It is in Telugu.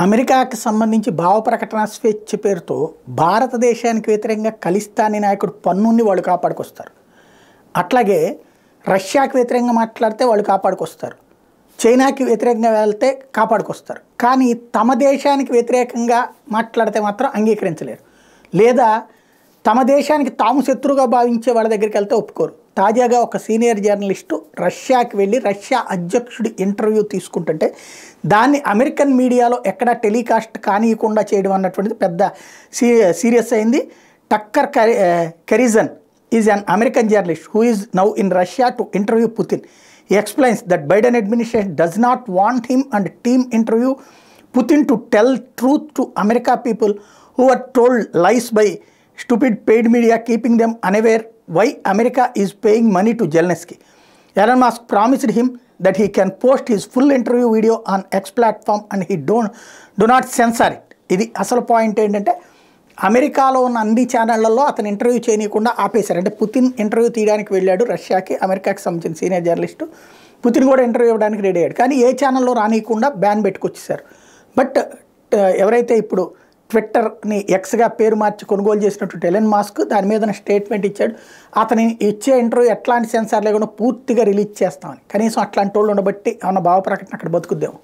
అమెరికాకి సంబంధించి భావ ప్రకటన స్వేచ్ఛ పేరుతో భారతదేశానికి వ్యతిరేకంగా ఖలిస్తానీ నాయకుడు పన్నుని వాళ్ళు కాపాడుకొస్తారు. అట్లాగే రష్యాకి వ్యతిరేకంగా మాట్లాడితే వాళ్ళు కాపాడుకొస్తారు. చైనాకి వ్యతిరేకంగా వెళ్తే కాపాడుకొస్తారు. కానీ తమ దేశానికి వ్యతిరేకంగా మాట్లాడితే మాత్రం అంగీకరించలేరు. లేదా తమ దేశానికి తాము శత్రువుగా భావించే వాళ్ళ దగ్గరికి వెళ్తే ఒప్పుకోరు. తాజాగా ఒక సీనియర్ జర్నలిస్టు రష్యాకి వెళ్ళి రష్యా అధ్యక్షుడి ఇంటర్వ్యూ తీసుకుంటుంటే దాన్ని అమెరికన్ మీడియాలో ఎక్కడా టెలికాస్ట్ కానియకుండా చేయడం అన్నటువంటిది పెద్ద సీరియస్ అయింది. Tucker Carlson is an American journalist who is now in Russia to interview Putin. He explains that Biden administration does not want him and team interview Putin to tell truth to America people who are told lies by stupid paid media, keeping them unaware why America is paying money to Zelensky. Elon Musk promised him that he can post his full interview video on X platform and he do not censor it. ఇది అసలు పాయింట్ ఏంటంటే అమెరికాలో ఉన్న అన్ని ఛానళ్లలో అతను ఇంటర్వ్యూ చేయనీయకుండా ఆపేశారు. అంటే పుతిన్ ఇంటర్వ్యూ తీయడానికి వెళ్ళాడు రష్యాకి, అమెరికాకి సంబంధించిన సీనియర్ జర్నలిస్టు. పుతిన్ కూడా ఇంటర్వ్యూ ఇవ్వడానికి రెడీ అయ్యాడు. కానీ ఏ ఛానల్లో రానియకుండా బ్యాన్ పెట్టుకొచ్చేసారు. బట్ ఎవరైతే ఇప్పుడు ట్విట్టర్ని ఎక్స్గా పేరు మార్చి కొనుగోలు చేసినటువంటి ఎలన్ మాస్క్ దాని మీద స్టేట్మెంట్ ఇచ్చాడు. అతని ఇచ్చే ఇంటర్వ్యూ ఎట్లాంటి సెన్సార్ లేకుండా పూర్తిగా రిలీజ్ చేస్తామని. కనీసం అట్లాంటి వాళ్ళు ఉండబట్టి ఏమన్నా భావ ప్రకటన అక్కడ బతుకుద్దాము.